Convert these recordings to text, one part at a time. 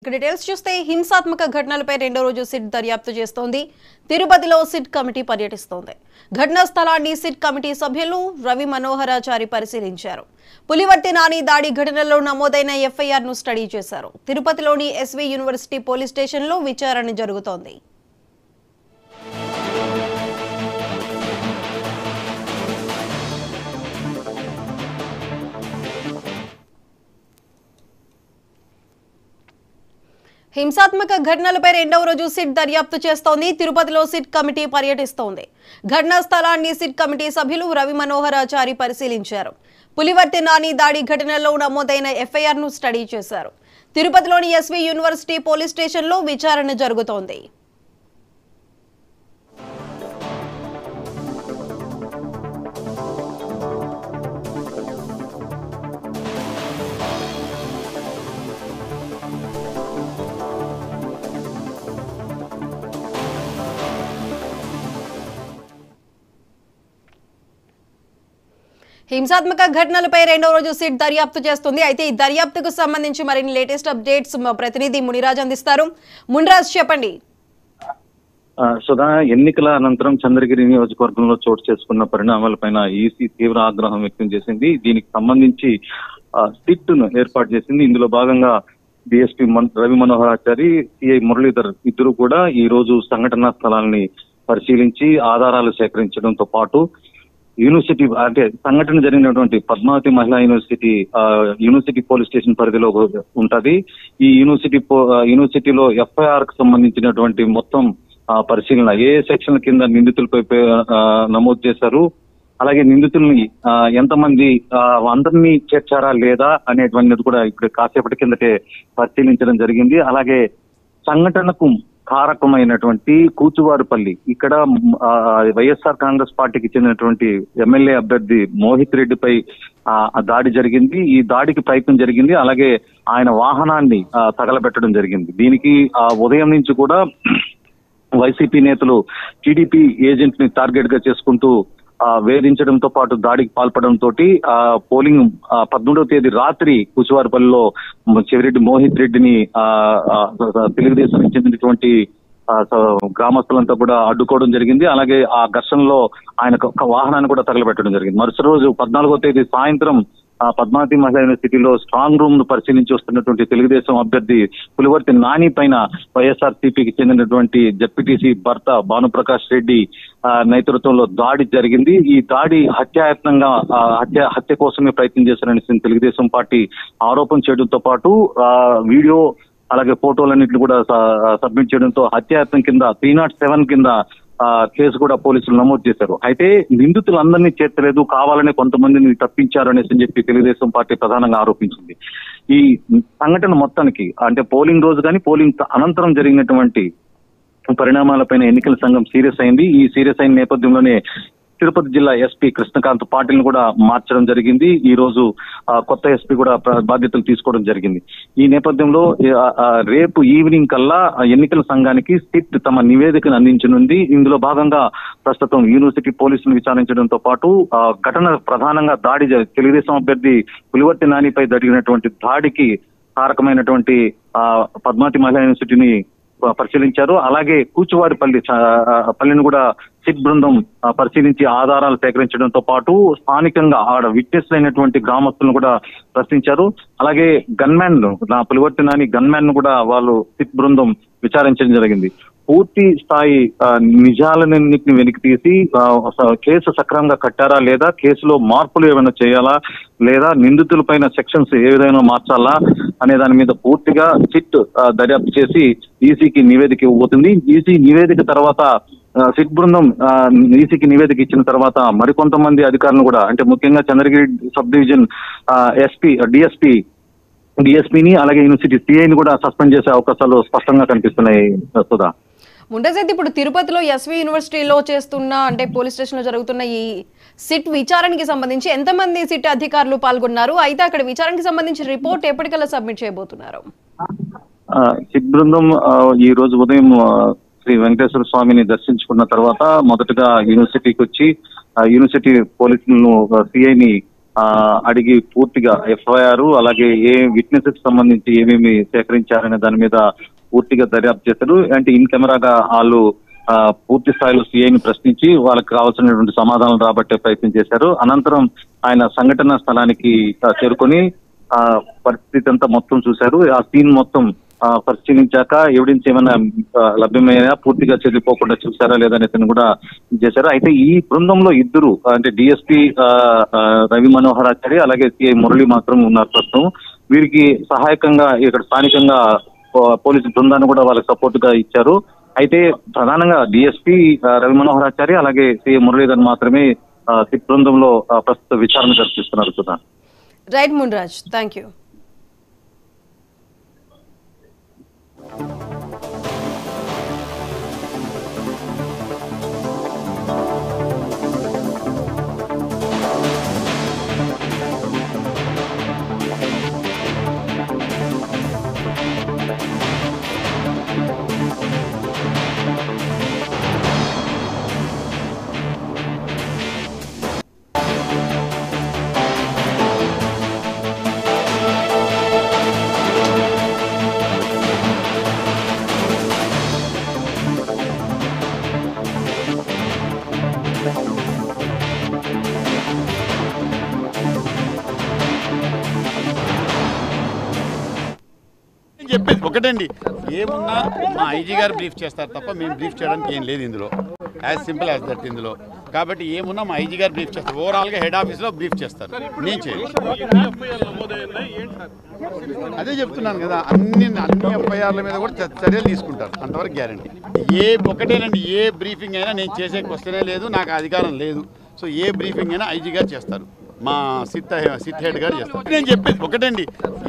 Details చూస్తే హింసాత్మక ఘటనలపై రెండో రోజు సిట్ దర్యాప్తు చేస్తోంది. తిరుపతిలో సిట్ కమిటీ పర్యటిస్తోంది. ఘటనా స్థలాన్ని సిట్ కమిటీ సభ్యులు రవి మనోహరాచారి పరిశీలించారు. పులివర్తి నాని దాడి ఘటనలో నమోదైన ఎఫ్ఐఆర్ ను స్టడీ చేశారు. తిరుపతిలోని ఎస్వి యూనివర్సిటీ పోలీస్ స్టేషన్లో విచారణ జరుగుతోంది. హింసాత్మక ఘటనలపై రెండవ రోజు సిట్ దర్యాప్తు చేస్తోంది. తిరుపతిలో సిట్ కమిటీ పర్యటిస్తోంది. ఘటనా స్థలాన్ని సిట్ కమిటీ సభ్యులు రవి మనోహరాచారి పరిశీలించారు. పులివర్తి నాని దాడి ఘటనలో నమోదైన ఎఫ్ఐఆర్ ను స్టడీ చేశారు. తిరుపతిలోని ఎస్వి యూనివర్సిటీ పోలీస్ స్టేషన్లో విచారణ జరుగుతోంది. హింసాత్మక ఘటనలపై రెండో రోజు సిట్ దర్యాప్తు చేస్తుంది. అయితే ఈ దర్యాప్తుకు సంబంధించి మరిన్ని లేటెస్ట్ అప్డేట్స్ మా ప్రతినిధి మునిరాజ్ అందిస్తారు. మునిరాజ్, చెప్పండి. సుధా, ఎన్నికల అనంతరం చంద్రగిరి నియోజకవర్గంలో చోటు చేసుకున్న పరిణామాలపైన ఈసీ తీవ్ర ఆగ్రహం వ్యక్తం చేసింది. దీనికి సంబంధించి సిట్ ను ఏర్పాటు చేసింది. ఇందులో భాగంగా డిఎస్పీ రవి మనోహరాచారి, సిఐ మురళీధర్ ఇద్దరు కూడా ఈ రోజు సంఘటనా స్థలాన్ని పరిశీలించి ఆధారాలు సేకరించడంతో పాటు యూనివర్సిటీ అంటే సంఘటన జరిగినటువంటి పద్మావతి మహిళా యూనివర్సిటీ పోలీస్ స్టేషన్ పరిధిలో ఉంటది. ఈ యూనివర్సిటీలో ఎఫ్ఐఆర్ కు సంబంధించినటువంటి మొత్తం పరిశీలన ఏ సెక్షన్ కింద నిందితులపై నమోదు చేశారు, అలాగే నిందితుల్ని ఎంతమంది అందరినీ చేర్చారా లేదా అనేటువంటిది కూడా ఇప్పుడు కాసేపటి కిందటే పరిశీలించడం జరిగింది. అలాగే సంఘటనకు కారకమైనటువంటి కూచువారిపల్లి, ఇక్కడ వైఎస్ఆర్ కాంగ్రెస్ పార్టీకి చెందినటువంటి ఎమ్మెల్యే అభ్యర్థి మోహిత్ రెడ్డిపై దాడి జరిగింది. ఈ దాడికి ప్రయత్నం జరిగింది. అలాగే ఆయన వాహనాన్ని తగలబెట్టడం జరిగింది. దీనికి ఉదయం నుంచి కూడా వైసీపీ నేతలు టీడీపీ ఏజెంట్ ని టార్గెట్ గా చేసుకుంటూ వేధించడంతో పాటు దాడికి పాల్పడంతో పోలింగ్ 18వ తేదీ రాత్రి కూచువారిపల్లిలో చెవిరెడ్డి మోహిత్ రెడ్డిని తెలుగుదేశానికి చెందినటువంటి గ్రామస్తులంతా కూడా అడ్డుకోవడం జరిగింది. అలాగే ఆ ఘర్షణలో ఆయన వాహనాన్ని కూడా తగలబెట్టడం జరిగింది. మరుసటి రోజు 14వ తేదీ సాయంత్రం పద్మావతి మహిళా యూనివర్సిటీలో స్ట్రాంగ్ రూమ్ ను పరిశీలించి వస్తున్నటువంటి తెలుగుదేశం అభ్యర్థి పులివర్తి నాని పైన వైఎస్ఆర్సీపీకి చెందినటువంటి జెడ్పీటీసీ భర్త భానుప్రకాష్ రెడ్డి నేతృత్వంలో దాడి జరిగింది. ఈ దాడి హత్యాయత్నంగా హత్య కోసమే ప్రయత్నం చేశారని తెలుగుదేశం పార్టీ ఆరోపణ చేయడంతో పాటు వీడియో అలాగే ఫోటోలన్నింటినీ కూడా సబ్మిట్ చేయడంతో హత్యాయత్నం కింద 307 కింద కేసు కూడా పోలీసులు నమోదు చేశారు. అయితే నిందితులందరినీ చేర్చలేదు, కావాలనే కొంతమందిని తప్పించారు అనేసి చెప్పి తెలుగుదేశం పార్టీ ప్రధానంగా ఆరోపించింది. ఈ సంఘటన మొత్తానికి అంటే పోలింగ్ రోజు కానీ పోలింగ్ అనంతరం జరిగినటువంటి పరిణామాలపైన ఎన్నికల సంఘం సీరియస్ అయింది. ఈ సీరియస్ అయిన నేపథ్యంలోనే తిరుపతి జిల్లా ఎస్పీ కృష్ణకాంత్ పాటిల్ని కూడా మార్చడం జరిగింది. ఈ రోజు కొత్త ఎస్పీ కూడా బాధ్యతలు తీసుకోవడం జరిగింది. ఈ నేపథ్యంలో రేపు ఈవినింగ్ కల్లా ఎన్నికల సంఘానికి సిట్ తమ నివేదికను అందించనుంది. ఇందులో భాగంగా ప్రస్తుతం యూనివర్సిటీ పోలీసులు విచారించడంతో పాటు ఘటన ప్రధానంగా దాడి తెలుగుదేశం అభ్యర్థి పులివర్తి నానిపై జరిగినటువంటి దాడికి కారకమైనటువంటి పద్మావతి మహిళా యూనివర్సిటీని పరిశీలించారు. అలాగే కూచువారిపల్లిని కూడా సిట్ బృందం పరిశీలించి ఆధారాలు సేకరించడంతో పాటు స్థానికంగా ఆడ విట్నెస్ అయినటువంటి గ్రామస్తులను కూడా ప్రశ్నించారు. అలాగే గన్మ్యాన్ పులివర్తి నాని గన్మ్యాన్ ను కూడా వాళ్ళు సిట్ బృందం విచారించడం జరిగింది. పూర్తి స్థాయి నిజాలన్నింటినీ వెలికి తీసి కేసు సక్రమంగా కట్టారా లేదా, కేసులో మార్పులు ఏమైనా చేయాలా లేదా, నిందితులపైన సెక్షన్స్ ఏ విధంగా మార్చాలా అనే దాని మీద పూర్తిగా సిట్ దర్యాప్తు చేసి ఈసీకి నివేదిక ఇవ్వబోతుంది. ఈసీ నివేదిక తర్వాత సిట్ బృందం ఈసీకి నివేదిక ఇచ్చిన తర్వాత మరికొంతమంది అధికారులను కూడా అంటే ముఖ్యంగా చంద్రగిరి సబ్ డివిజన్ డిఎస్పీని అలాగే యూనివర్సిటీ సిఐని కూడా సస్పెండ్ చేసే అవకాశాలు స్పష్టంగా కనిపిస్తున్నాయి. సుధా, ముందైతే ఇప్పుడు తిరుపతిలో ఎస్వి యూనివర్సిటీలో చేస్తున్న అంటే పోలీస్ స్టేషన్ లో జరుగుతున్న ఈ సిట్ విచారణకి సంబంధించి ఎంతమంది సిట్ అధికారులు పాల్గొన్నారు? అయితే అక్కడ విచారణకి సంబంధించి రిపోర్ట్ ఎప్పటికల్లా సబ్మిట్ చేయబోతున్నారు? సిట్ బృందం ఈ రోజు ఉదయం శ్రీ వెంకటేశ్వర స్వామిని దర్శించుకున్న తర్వాత మొదటగా యూనివర్సిటీకి వచ్చి యూనివర్సిటీ పోలీసులను సిఐని అడిగి పూర్తిగా ఎఫ్ఐఆర్ అలాగే ఏ విట్నెసెస్ సంబంధించి ఏమేమి సేకరించారనే దాని మీద పూర్తిగా దర్యాప్తు చేశారు. అంటే ఇన్ కెమెరాగా వాళ్ళు పూర్తి స్థాయిలో సిఐని ప్రశ్నించి వాళ్ళకి కావాల్సినటువంటి సమాధానం రాబట్టే ప్రయత్నం చేశారు. అనంతరం ఆయన సంఘటన స్థలానికి చేరుకొని పరిస్థితి అంతా మొత్తం చూశారు. ఆ సీన్ మొత్తం పరిశీలించాక ఎవిడెన్స్ ఏమైనా లభ్యమయ్యా పూర్తిగా చెల్లిపోకుండా చూసారా లేదనేది కూడా చేశారు. అయితే ఈ బృందంలో ఇద్దరు అంటే డిఎస్పీ రవి మనోహరాచారి అలాగే సిఐ మురళి మాత్రం ఉన్నారు ప్రస్తుతం. వీరికి సహాయకంగా ఇక్కడ స్థానికంగా పోలీసు బృందాన్ని కూడా వాళ్ళకి సపోర్ట్ గా ఇచ్చారు. అయితే ప్రధానంగా డిఎస్పీ రవి మనోహరాచారి అలాగే సిఐ మురళీధర్ మాత్రమే సిట్ బృందంలో ప్రస్తుత విచారణ జరిపిస్తున్నారు. Sudha. Right Munraj, thank you. చెప్పేది ఒకటండి, ఏమున్నా మా ఐజీ గారు బ్రీఫ్ చేస్తారు తప్ప మేము బ్రీఫ్ చేయడానికి ఏం లేదు ఇందులో. యాజ్ సింపుల్ యాజ్ దట్ ఇందులో. కాబట్టి ఏమున్నా మా ఐజీ గారు బ్రీఫ్ చేస్తారు. ఓవరాల్గా హెడ్ ఆఫీస్లో బ్రీఫ్ చేస్తారు. నేను చేయను. అదే చెప్తున్నాను కదా, అన్ని ఎఫ్ఐఆర్ల మీద కూడా చర్యలు తీసుకుంటారు, అంతవరకు గ్యారంటీ. ఒకటేనండి, ఏ బ్రీఫింగ్ అయినా నేను చేసే క్వశ్చనే లేదు, నాకు అధికారం లేదు. సో ఏ బ్రీఫింగ్ అయినా ఐజీ గారు చేస్తారు, మా సిట్ హెడ్ గారు చేస్తారు. నేను చెప్పేది ఒకటండి,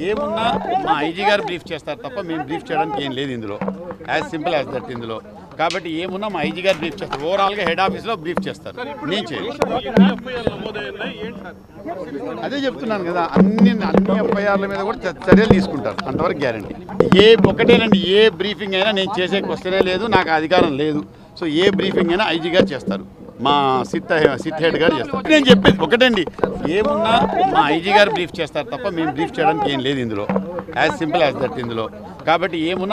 ఏమున్నా మా ఐజీ గారు బ్రీఫ్ చేస్తారు తప్ప మేము బ్రీఫ్ చేయడానికి ఏం లేదు ఇందులో. యాజ్ సింపుల్ యాజ్ దట్ ఇందులో. కాబట్టి ఏమున్నా మా ఐజీ గారు బ్రీఫ్ చేస్తారు. ఓవరాల్గా హెడ్ ఆఫీస్లో బ్రీఫ్ చేస్తారు. నేను చేయను. అదే చెప్తున్నాను కదా, అన్ని ఎఫ్ఐఆర్ల మీద కూడా చర్యలు తీసుకుంటారు, అంతవరకు గ్యారంటీ. ఒకటేనండి, ఏ బ్రీఫింగ్ అయినా నేను చేసే క్వశ్చనే లేదు, నాకు అధికారం లేదు. సో ఏ బ్రీఫింగ్ అయినా ఐజీ గారు చేస్తారు, మా సిట్ హెడ్ గారు చేస్తారు. నేను చెప్పేది ఒకటండి, ఏమున్నా మా ఐజీ గారు బ్రీఫ్ చేస్తారు తప్ప మేము బ్రీఫ్ చేయడానికి ఏం లేదు ఇందులో. యాజ్ సింపుల్ యాజ్ దట్ ఇందులో. కాబట్టి ఏమున్నా